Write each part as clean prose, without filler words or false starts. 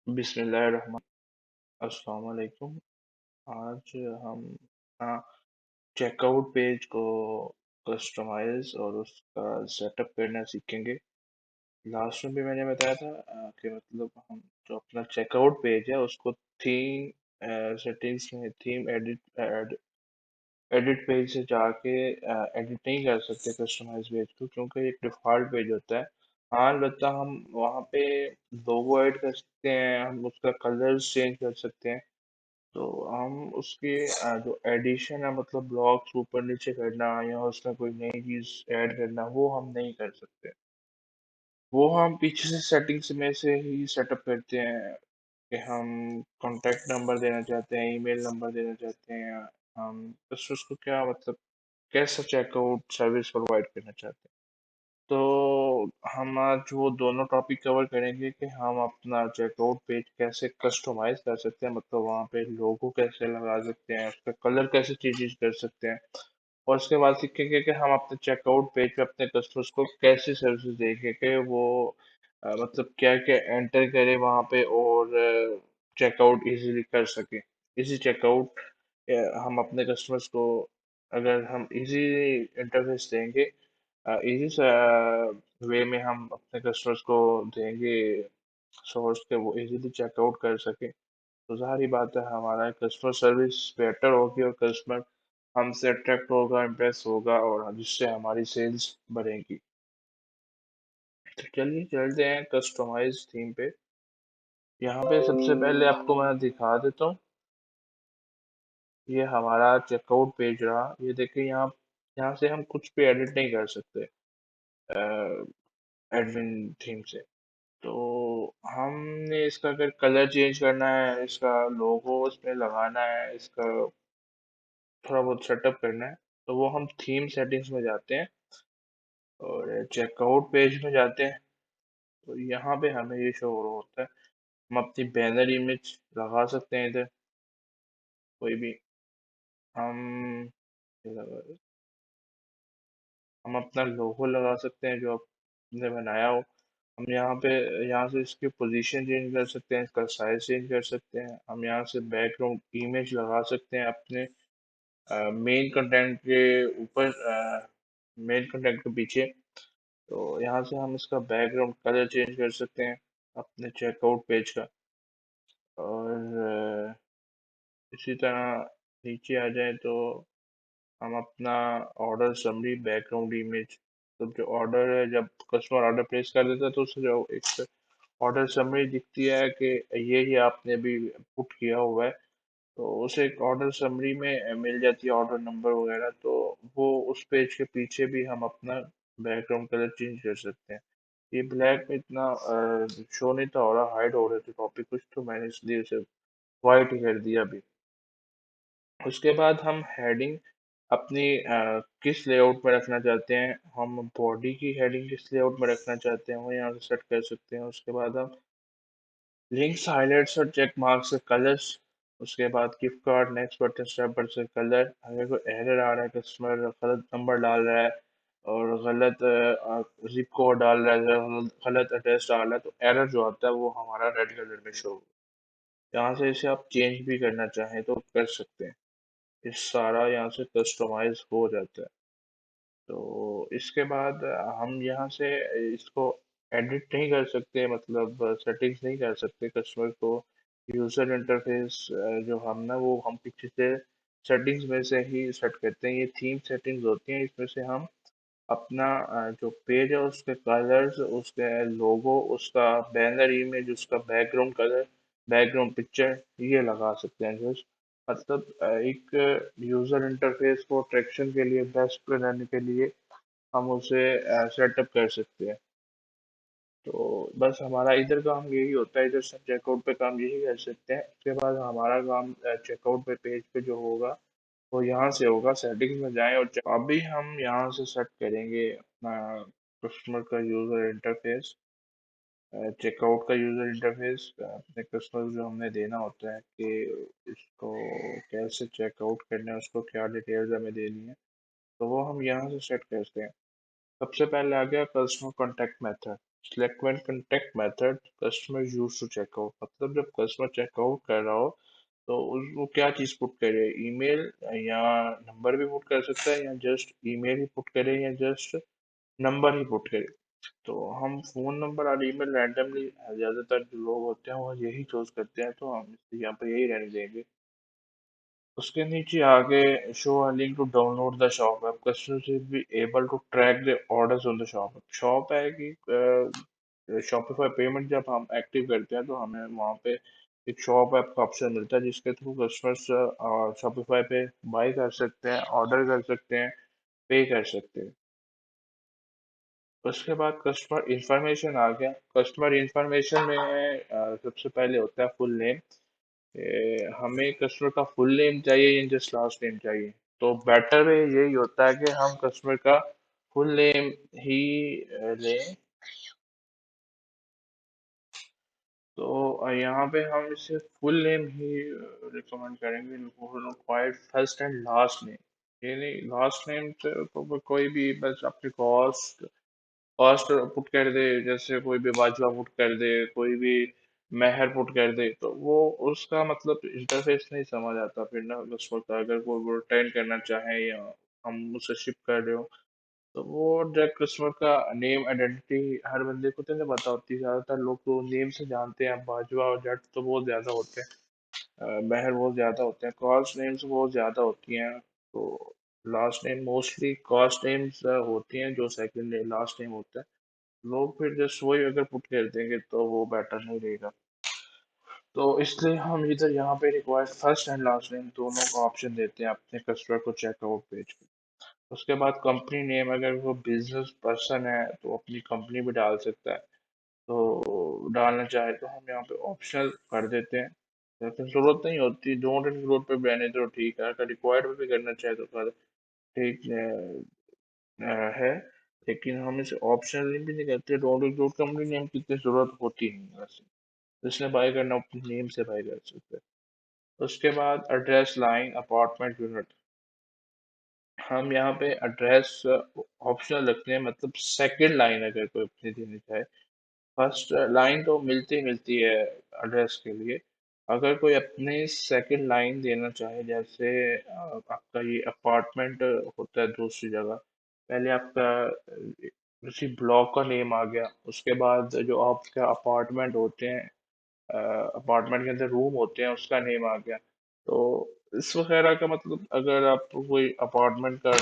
बिस्मिल्लाहिर्रहमान अस्सलाम वालेकुम। आज हम हाँ, चेकआउट पेज को कस्टमाइज और उसका सेटअप करना सीखेंगे। लास्ट में भी मैंने बताया था कि मतलब हम जो अपना चेकआउट पेज है उसको थीम सेटिंग्स में थीम एडिट पेज से जाके एडिट नहीं कर सकते कस्टमाइज पेज को, क्योंकि एक डिफ़ॉल्ट पेज होता है। हाँ, अलबत्ता हम वहाँ पे लोगो ऐड कर सकते हैं, हम उसका कलर्स चेंज कर सकते हैं। तो हम उसके जो एडिशन है, मतलब ब्लॉक्स ऊपर नीचे करना या उसमें कोई नई चीज ऐड करना, वो हम नहीं कर सकते। वो हम पीछे से सेटिंग्स में से ही सेटअप करते हैं कि हम कॉन्टैक्ट नंबर देना चाहते हैं, ईमेल नंबर देना चाहते हैं, या हम बस उसको क्या मतलब कैसा चेकआउट सर्विस प्रोवाइड करना चाहते हैं। तो हम आज वो दोनों टॉपिक कवर करेंगे कि हम अपना चेकआउट पेज कैसे कस्टमाइज कर सकते हैं, मतलब वहाँ पे लोगो कैसे लगा सकते हैं, उसका कलर कैसे चेंज कर सकते हैं। और उसके बाद सीखेंगे कि हम अपने चेकआउट पेज पे अपने कस्टमर्स को कैसे सर्विस देंगे कि वो मतलब क्या क्या एंटर करे वहाँ पे और चेकआउट इजीली कर सके। इजी चेकआउट हम अपने कस्टमर्स को अगर हम इजी इंटरफेस देंगे, इजी वे में हम अपने कस्टमर्स को देंगे सोर्स के वो इजीली चेकआउट कर सके, तो जाहिर बात है हमारा कस्टमर सर्विस बेटर होगी और कस्टमर हमसे अट्रैक्ट होगा, इम्प्रेस होगा, और जिससे हमारी सेल्स बढ़ेंगी। तो चलिए चलते हैं कस्टमाइज थीम पे। यहाँ पे सबसे पहले आपको मैं दिखा देता हूँ। ये हमारा चेकआउट पेज रहा, ये देखिए यहाँ यहाँ से हम कुछ भी एडिट नहीं कर सकते एडमिन थीम से। तो हमने इसका अगर कलर चेंज करना है, इसका लोगो उसमें लगाना है, इसका थोड़ा बहुत सेटअप करना है, तो वो हम थीम सेटिंग्स में जाते हैं और चेकआउट पेज में जाते हैं। तो यहाँ पे हमें ये शो होता है, हम अपनी बैनर इमेज लगा सकते हैं इधर कोई भी। हम ये हम अपना लोगो लगा सकते हैं जो आपने बनाया हो। हम यहाँ पे यहाँ से इसकी पोजीशन चेंज कर सकते हैं, इसका साइज चेंज कर सकते हैं। हम यहाँ से बैकग्राउंड इमेज लगा सकते हैं अपने मेन कंटेंट के ऊपर, मेन कंटेंट के पीछे। तो यहाँ से हम इसका बैकग्राउंड कलर चेंज कर सकते हैं अपने चेकआउट पेज का। और इसी तरह नीचे आ जाए तो हम अपना ऑर्डर समरी बैकग्राउंड इमेज, तो जो ऑर्डर है जब कस्टमर ऑर्डर प्लेस कर देता है तो उसे जो एक ऑर्डर समरी दिखती है कि ये आपने अभी पुट किया हुआ है, तो उसे एक ऑर्डर समरी में मिल जाती है ऑर्डर नंबर वगैरह। तो वो उस पेज के पीछे भी हम अपना बैकग्राउंड कलर चेंज कर सकते हैं। ये ब्लैक में इतना शो नहीं था हो रहा, हाइड हो रहे थे टॉपिक कुछ, तो मैंने इसलिए उसे वाइट ही कर दिया अभी। उसके बाद हम हेडिंग अपनी किस लेआउट में रखना चाहते हैं, हम बॉडी की हेडिंग किस लेआउट में रखना चाहते हैं वो यहाँ से सेट कर सकते हैं। उसके बाद हम लिंक्स, हाइलाइट्स और चेक मार्क से कलर्स। उसके बाद gift card, next button, step पर से कलर। अगर कोई एरर आ रहा है, कस्टमर गलत नंबर डाल रहा है और गलत जिप कोड डाल रहा है, गलत एड्रेस डाल रहा है, तो एरर जो आता है वो हमारा रेड कलर में शो होगा। यहाँ से इसे आप चेंज भी करना चाहें तो कर सकते हैं। ये सारा यहाँ से कस्टमाइज हो जाता है। तो इसके बाद हम यहाँ से इसको एडिट नहीं कर सकते, मतलब सेटिंग्स नहीं कर सकते कस्टमर को। यूजर इंटरफेस जो हम ना वो हम पीछे से सेटिंग्स में से ही सेट करते हैं। ये थीम सेटिंग्स होती हैं, इसमें से हम अपना जो पेज है उसके कलर्स, उसके लोगो, उसका बैनर इमेज, उसका बैकग्राउंड कलर, बैकग्राउंड पिक्चर ये लगा सकते हैं। जस्ट मतलब एक यूजर इंटरफेस को अट्रैक्शन के लिए, बेस्ट बनाने के लिए हम उसे सेटअप कर सकते हैं। तो बस हमारा इधर काम यही होता है, इधर से चेकआउट पे काम यही कर सकते हैं। उसके बाद हमारा काम चेकआउट पे पेज पे जो होगा वो यहाँ से होगा, सेटिंग्स में जाएं और अभी हम यहाँ से सेट करेंगे अपना कस्टमर का यूजर इंटरफेस, चेकआउट का यूजर इंटरफेस। अपने कस्टमर जो हमने देना होता है कि इसको कैसे चेकआउट करना है, उसको क्या डिटेल्स हमें देनी है, तो वो हम यहाँ से सेट करते हैं। सबसे पहले आ गया customer contact method. Select one contact method customer use to checkout, मतलब जब कस्टमर चेकआउट कर रहा हो तो वो क्या चीज पुट करे, ईमेल या नंबर भी पुट कर सकता है, या जस्ट ईमेल ही पुट करे, या जस्ट नंबर ही पुट करे। तो हम फोन नंबर और ईमेल रैंडमली, ज्यादातर जो लोग होते हैं वो यही चूज करते हैं, तो हम यहाँ पे यही रहने देंगे। उसके नीचे आगे show a link to download the shop app. Customers will be able to track the orders on the shop app. Shop है कि शॉपिफाई पेमेंट जब हम एक्टिव करते हैं तो हमें वहाँ पे एक शॉप ऐप का ऑप्शन मिलता है, जिसके थ्रू कस्टमर्स शॉपिफाई पे बाई कर सकते हैं, ऑर्डर कर सकते हैं, पे कर सकते हैं। उसके बाद कस्टमर इंफॉर्मेशन आ गया। कस्टमर इंफॉर्मेशन में सबसे पहले होता है फुल नेम। हमें कस्टमर का फुल नेम चाहिए या जस्ट लास्ट नेम चाहिए, तो बेटर वे यही होता है कि हम कस्टमर का फुल नेम ही लें। तो यहाँ पे हम इसे फुल नेम ही रिकमेंड करेंगे, required first and last name. ये नहीं लास्ट नेम से तो कोई भी बस अपनी कॉस्ट कॉस्ट पुट कर दे, जैसे कोई भी बाजवा पुट कर दे, कोई भी मेहर पुट कर दे, तो वो उसका मतलब इंटरफेस नहीं समझ आता फिर ना कस्टमर का। अगर कोई वो रिटर्न करना चाहे या हम उसे शिप कर रहे हो, तो वो जब कस्टमर का नेम आइडेंटिटी हर बंदे को तो नहीं पता होती, ज्यादातर लोग तो नेम से जानते हैं। बाजवा और जट तो बहुत ज्यादा होते हैं, मेहर बहुत ज्यादा होते हैं, कॉस्ट नेम्स बहुत ज्यादा होती हैं। तो last name mostly cost names होती हैं, जो सेकंड लास्ट नेम होता है। लोग फिर जस्ट वही अगर पुट कर देंगे तो वो बेटर नहीं रहेगा। तो इसलिए हम इधर यहाँ पे required first and last name दोनों का ऑप्शन देते हैं अपने कस्टमर को चेकआउट पेज पे। उसके बाद कंपनी नेम, अगर वो बिजनेस पर्सन है तो अपनी कंपनी भी डाल सकता है। तो डालना चाहे तो हम यहाँ पे ऑप्शनल कर देते हैं, लेकिन जरूरत नहीं होती। डोंट इंक्लूड पे रहने तो ठीक है, अगर रिक्वायर्ड भी करना चाहे तो कर ठीक है। लेकिन हम इसे ऑप्शनल भी नहीं करते। डोंट इंक्लूड कंपनी नेम की इतनी जरूरत होती नहीं है वैसे, जिसने बाय करना अपनी नेम से बाय कर सकते हैं। उसके बाद एड्रेस लाइन अपार्टमेंट यूनिट, हम यहाँ पे एड्रेस ऑप्शनल रखते हैं, मतलब सेकंड लाइन अगर कोई अपनी देनी चाहे। फर्स्ट लाइन तो मिलती मिलती है एड्रेस के लिए। अगर कोई अपने सेकंड लाइन देना चाहे, जैसे आपका ये अपार्टमेंट होता है दूसरी जगह, पहले आपका किसी ब्लॉक का नेम आ गया, उसके बाद जो आपके अपार्टमेंट होते हैं, अपार्टमेंट के अंदर रूम होते हैं, उसका नेम आ गया। तो इस वगैरह का मतलब, अगर आप कोई अपार्टमेंट का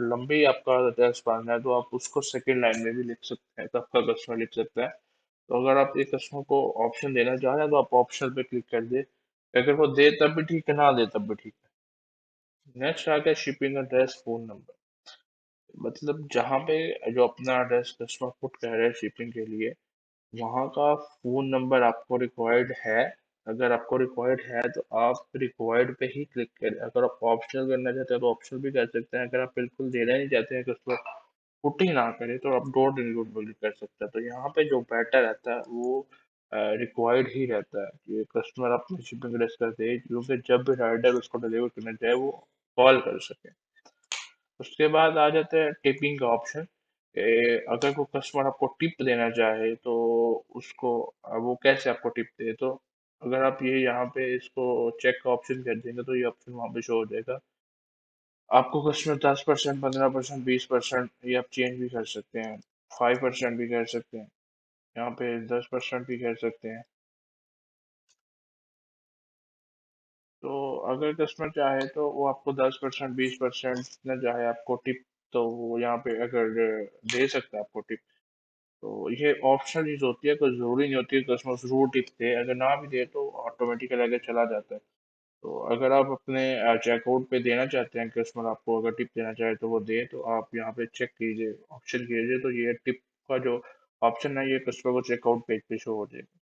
लंबी आपका एड्रेस पाना है तो आप उसको सेकंड लाइन में भी लिख सकते हैं, तब का कस्टमर लिख सकता है। तो अगर आप एक कस्टमर को ऑप्शन देना चाह रहे हैं तो आप ऑप्शन पे क्लिक कर दे, अगर वो दे तब भी ठीक है, ना दे तब भी ठीक है। नेक्स्ट आ गया शिपिंग एड्रेस फोन नंबर, मतलब जहाँ पे जो अपना एड्रेस कस्टमर पुट कर रहे हैं शिपिंग के लिए, वहाँ का फोन नंबर आपको रिक्वायर्ड है। अगर आपको रिक्वायर्ड है तो आप रिक्वायर्ड पे ही क्लिक करें। अगर आप ऑप्शनल करना चाहते हैं तो ऑप्शनल भी कर सकते हैं। अगर आप बिल्कुल देना नहीं चाहते हैं कस्टमर पुट ही ना करे, तो आप डोंट इंक्लूड भी कर सकते हैं। तो यहाँ पे जो बेटर रहता है वो रिक्वायर्ड ही रहता है कि कस्टमर अपनी शिपिंग एड्रेस कर दे, क्योंकि जब भी राइडर उसको डिलीवर करना चाहे वो कॉल कर सके। उसके बाद आ जाता है टिपिंग का ऑप्शन। अगर कोई कस्टमर आपको टिप देना चाहे तो उसको वो कैसे आपको टिप दे, तो अगर आप ये यहाँ पे इसको चेक का ऑप्शन कर देंगे तो ये ऑप्शन वहाँ पे शो हो जाएगा। आपको कस्टमर 10%, 15%, 20%, ये आप चेंज भी कर सकते हैं। 5% भी कर सकते हैं, यहाँ पे 10% भी कर सकते हैं। तो अगर कस्टमर चाहे तो वो आपको 10%, 20% जितना चाहे आपको टिप, तो वो यहाँ पे अगर दे सकता है आपको टिप। तो ये ऑप्शनल चीज होती है, कोई जरूरी नहीं होती है कस्टमर जरूर टिप दे, अगर ना भी दे तो ऑटोमेटिकली आगे चला जाता है। तो अगर आप अपने चेकआउट पे देना चाहते हैं, कस्टमर आपको अगर टिप देना चाहे तो वो दे, तो आप यहाँ पे चेक कीजिए, ऑप्शन कीजिए, तो ये टिप का जो ऑप्शन है ये कस्टमर को चेकआउट पेज पे शो हो जाएगा।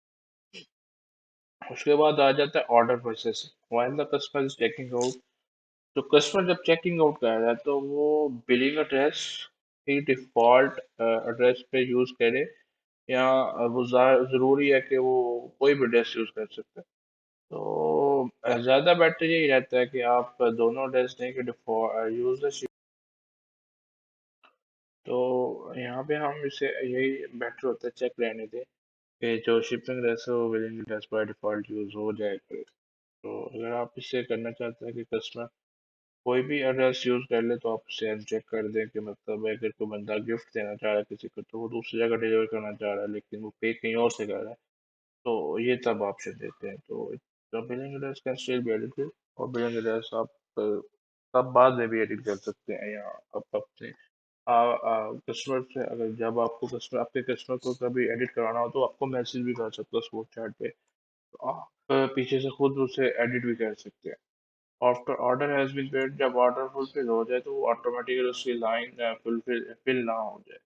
उसके बाद आ जाता है order processing while the customer is checking out. तो कस्टमर जब चेकिंग आउट कर रहा है तो वो बिलिंग एड्रेस ही डिफॉल्ट एड्रेस पे यूज करे, या वो जरूरी है कि वो कोई भी एड्रेस यूज कर सकता है। तो ज्यादा बेटर यही रहता है कि आप दोनों एड्रेस दें कि डिफॉल्ट यूज द तो यहाँ पे हम इसे यही बेटर होता है चेक रहने दें कि जो शिपिंग एड्रेस है वो willing address by default use हो जाए करे। तो अगर आप इसे करना चाहते हैं कि कस्टमर कोई भी एड्रेस यूज कर ले तो आप उसे अनचेक कर दें कि मतलब अगर कोई बंदा गिफ्ट देना चाह रहा है किसी को तो वो दूसरी जगह डिलीवर करना चाह रहा है लेकिन वो पे कहीं और से कर रहा है, तो ये तब ऑप्शन देते हैं। तो the billing address can still be edited, और बिलिंग एड्रेस आप तब बाद में भी एडिट कर सकते हैं या आप अपने कस्टमर से, अगर जब आपको कस्टमर आपके कस्टमर को कभी एडिट कराना हो तो आपको मैसेज भी कर सकते हो स्पोर्ट चैट पे, तो आप पीछे से खुद उसे एडिट भी कर सकते हैं। After order has been paid, जब ऑर्डर फुलफिल हो जाए तो वो ऑटोमेटिकली उसकी लाइन फिल ना हो जाए,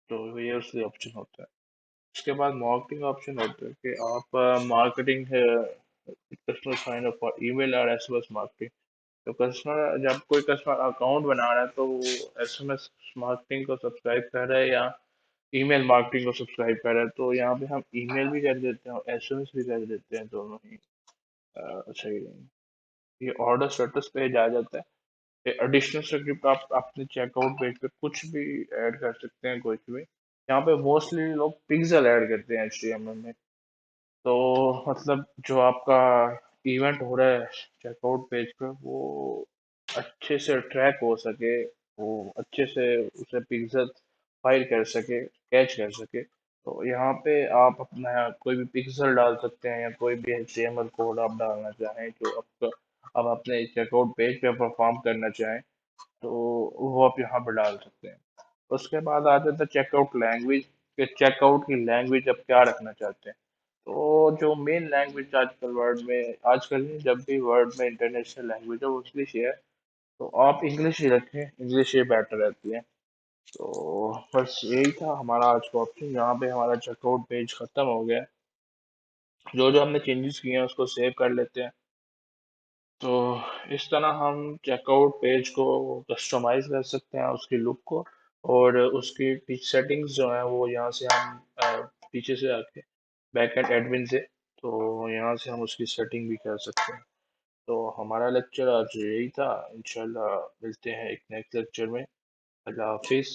तो ये उसके ऑप्शन होता है। उसके बाद मार्केटिंग ऑप्शन होता है कि आप marketing customer sign up for email और एसएमएस मार्केटिंग। तो कस्टमर जब कोई कस्टमर अकाउंट बना रहा है तो वो एसएमएस मार्केटिंग को सब्सक्राइब कर रहा है या ईमेल मार्केटिंग को सब्सक्राइब कर रहा है, तो यहाँ पे हम ईमेल भी कर देते हैं और एसएमएस भी कर देते हैं, दोनों ही सही रहेंगे। ये ऑर्डर स्टेटस पेज आ जाता है। एडिशनल स्क्रिप्ट आप अपने चेकआउट पेज पे कुछ भी ऐड कर सकते हैं, कुछ भी। यहाँ पे मोस्टली लोग पिक्सल ऐड करते हैं एचटीएमएल में। तो मतलब जो आपका इवेंट हो रहा है चेकआउट पेज पे वो अच्छे से ट्रैक हो सके, वो अच्छे से उसे पिक्सल फाइल कर सके, कैच कर सके, तो यहाँ पे आप अपना कोई भी पिक्सल डाल सकते हैं या कोई भी एचटीएमएल कोड आप डालना चाहें जो आपका आप अपने चेकआउट पेज पे परफॉर्म करना चाहें, तो वो आप यहाँ पर डाल सकते हैं। उसके बाद आ जाता है चेकआउट लैंग्वेज, कि चेकआउट की लैंग्वेज आप क्या रखना चाहते हैं। तो जो मेन लैंग्वेज आजकल वर्ल्ड में, आजकल नहीं, जब भी वर्ल्ड में इंटरनेशनल लैंग्वेज है वो इंग्लिश ही है, तो आप इंग्लिश ही रखें, इंग्लिश ही बेटर रहती है। तो बस यही था हमारा आज का ऑप्शन। यहाँ पे हमारा चेकआउट पेज खत्म हो गया है। जो जो हमने चेंजेस किए हैं उसको सेव कर लेते हैं। तो इस तरह हम चेकआउट पेज को कस्टमाइज कर सकते हैं, उसकी लुक को, और उसकी सेटिंग्स जो है वो यहाँ से हम पीछे से आके बैक एंड एडमिन से, तो यहाँ से हम उसकी सेटिंग भी कर सकते हैं। तो हमारा लेक्चर आज यही था। इंशाल्लाह मिलते हैं एक नेक्स्ट लेक्चर में। अल्लाह हाफिज़।